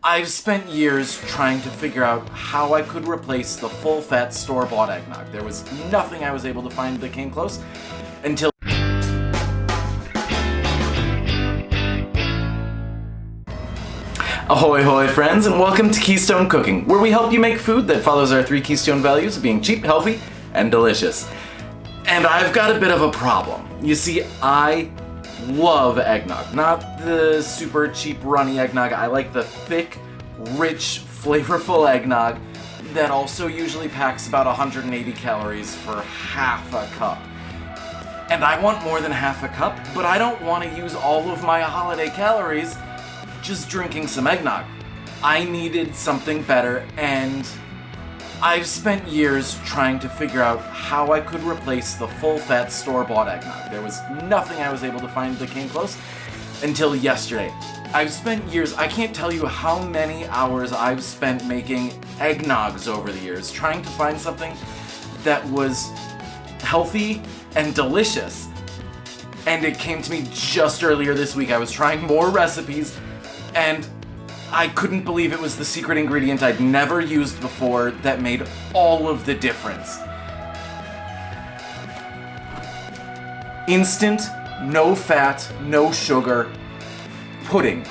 I've spent years trying to figure out how I could replace the full-fat store-bought eggnog. There was nothing I was able to find that came close until Ahoy hoy friends, and welcome to Keystone Cooking, where we help you make food that follows our three keystone values of being cheap, healthy, and delicious. And I've got a bit of a problem. You see, I love eggnog. Not the super cheap runny eggnog. I like the thick, rich, flavorful eggnog that also usually packs about 180 calories for half a cup. And I want more than half a cup, but I don't want to use all of my holiday calories just drinking some eggnog. I needed something better, and I've spent years trying to figure out how I could replace the full-fat store-bought eggnog. There was nothing I was able to find that came close until yesterday. I've spent years, I can't tell you how many hours I've spent making eggnogs over the years, trying to find something that was healthy and delicious. And it came to me just earlier this week. I was trying more recipes, and I couldn't believe it was the secret ingredient I'd never used before that made all of the difference. Instant, no fat, no sugar pudding.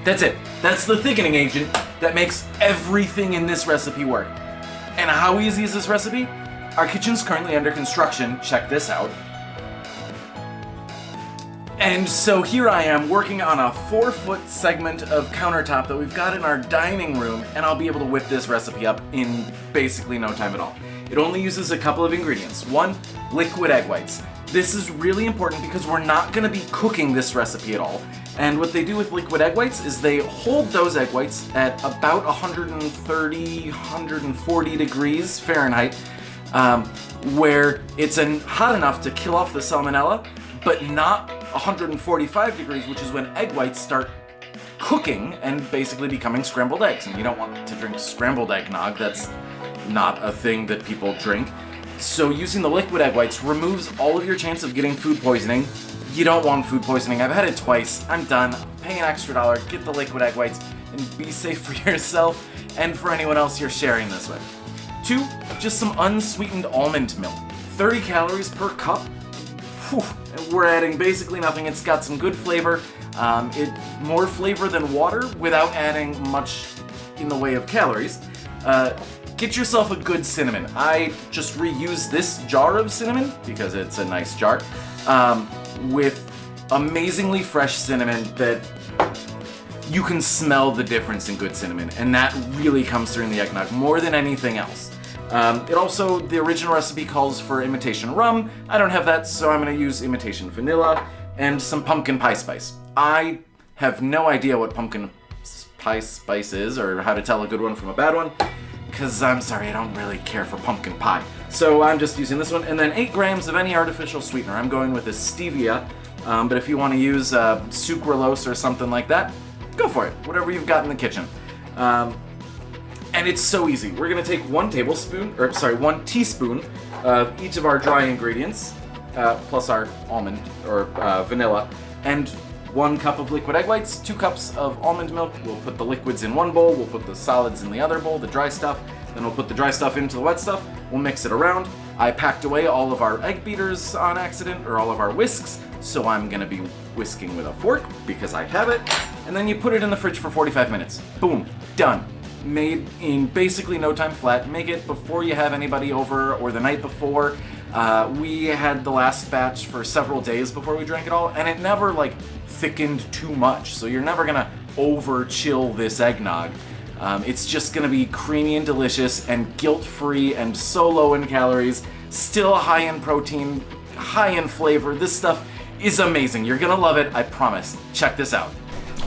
That's it. That's the thickening agent that makes everything in this recipe work. And how easy is this recipe? Our kitchen's currently under construction. Check this out. And so here I am working on a 4-foot segment of countertop that we've got in our dining room, and I'll be able to whip this recipe up in basically no time at all. It only uses a couple of ingredients. One, liquid egg whites. This is really important because we're not going to be cooking this recipe at all. And what they do with liquid egg whites is they hold those egg whites at about 130, 140 degrees Fahrenheit, where it's hot enough to kill off the salmonella, but not 145 degrees, which is when egg whites start cooking and basically becoming scrambled eggs. And you don't want to drink scrambled eggnog. That's not a thing that people drink. So using the liquid egg whites removes all of your chance of getting food poisoning. You don't want food poisoning. I've had it twice. I'm done. Pay an extra $1, get the liquid egg whites, and be safe for yourself and for anyone else you're sharing this with. 2, just some unsweetened almond milk. 30 calories per cup. Whew. We're adding basically nothing. It's got some good flavor. More flavor than water without adding much in the way of calories. Get yourself a good cinnamon. I just reuse this jar of cinnamon because it's a nice jar with amazingly fresh cinnamon that you can smell the difference in good cinnamon, and that really comes through in the eggnog more than anything else. The original recipe calls for imitation rum. I don't have that, so I'm going to use imitation vanilla and some pumpkin pie spice. I have no idea what pumpkin pie spice is or how to tell a good one from a bad one, because I'm sorry, I don't really care for pumpkin pie. So I'm just using this one, and then 8 grams of any artificial sweetener. I'm going with a stevia, but if you want to use sucralose or something like that, go for it, whatever you've got in the kitchen. And it's so easy. We're gonna take 1 teaspoon of each of our dry ingredients, plus our almond or vanilla, and 1 cup of liquid egg whites, 2 cups of almond milk. We'll put the liquids in one bowl, we'll put the solids in the other bowl, the dry stuff, then we'll put the dry stuff into the wet stuff, we'll mix it around. I packed away all of our egg beaters on accident, or all of our whisks, so I'm gonna be whisking with a fork because I have it, and then you put it in the fridge for 45 minutes. Boom, done. Made in basically no time flat. Make it before you have anybody over or the night before. We had the last batch for several days before we drank it all, and it never thickened too much, so you're never gonna over chill this eggnog. It's just gonna be creamy and delicious and guilt-free and so low in calories, still high in protein, high in flavor. This stuff is amazing. You're gonna love it, I promise. Check this out.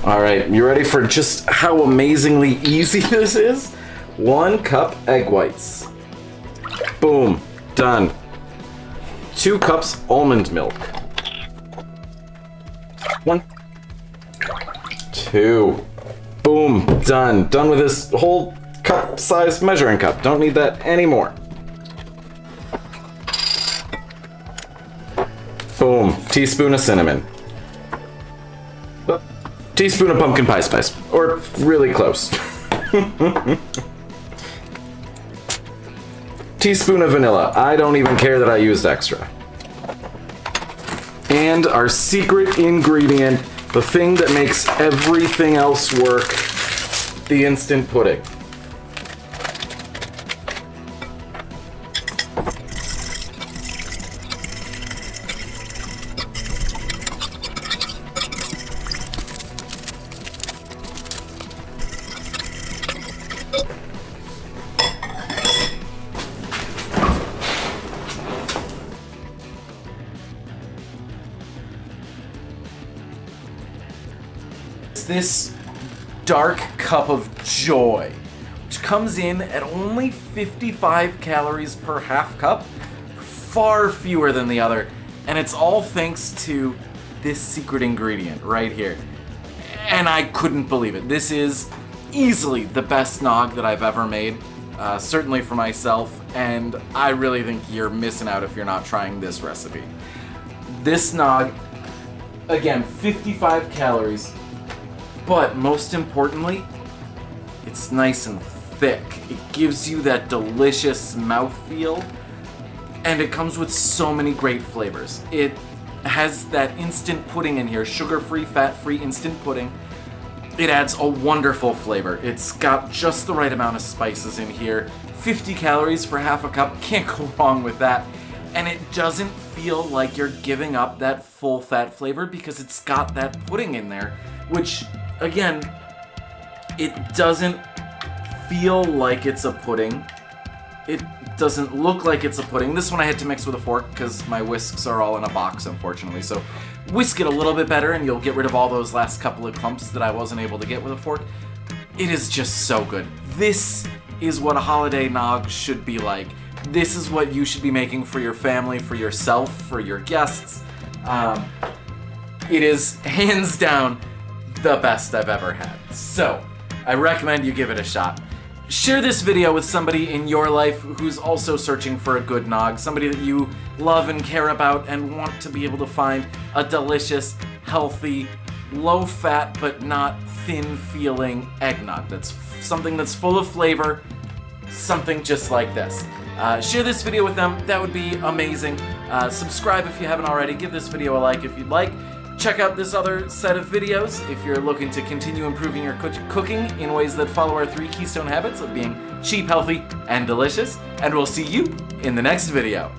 All right, you ready for just how amazingly easy this is? 1 cup egg whites. Boom, done. 2 cups almond milk. 1, 2, boom, done. Done with this whole cup size measuring cup. Don't need that anymore. Boom, teaspoon of cinnamon. Teaspoon of pumpkin pie spice, or really close. Teaspoon of vanilla. I don't even care that I used extra. And our secret ingredient, the thing that makes everything else work, the instant pudding. This dark cup of joy, which comes in at only 55 calories per half cup, far fewer than the other, and it's all thanks to this secret ingredient right here. And I couldn't believe it. This is easily the best nog that I've ever made, certainly for myself, and I really think you're missing out if you're not trying this recipe. This nog, again, 55 calories, but most importantly, it's nice and thick. It gives you that delicious mouthfeel, and it comes with so many great flavors. It has that instant pudding in here, sugar-free, fat-free instant pudding. It adds a wonderful flavor. It's got just the right amount of spices in here. 50 calories for half a cup, can't go wrong with that. And it doesn't feel like you're giving up that full fat flavor because it's got that pudding in there, which, again, it doesn't feel like it's a pudding. It doesn't look like it's a pudding. This one I had to mix with a fork because my whisks are all in a box, unfortunately. So whisk it a little bit better and you'll get rid of all those last couple of clumps that I wasn't able to get with a fork. It is just so good. This is what a holiday nog should be like. This is what you should be making for your family, for yourself, for your guests. It is hands down the best I've ever had. So I recommend you give it a shot. Share this video with somebody in your life who's also searching for a good nog, somebody that you love and care about and want to be able to find a delicious, healthy, low-fat but not thin-feeling eggnog. That's something that's full of flavor, something just like this. Share this video with them, that would be amazing. Subscribe if you haven't already, give this video a like if you'd like. Check out this other set of videos if you're looking to continue improving your cooking in ways that follow our 3 Keystone habits of being cheap, healthy, and delicious. And we'll see you in the next video.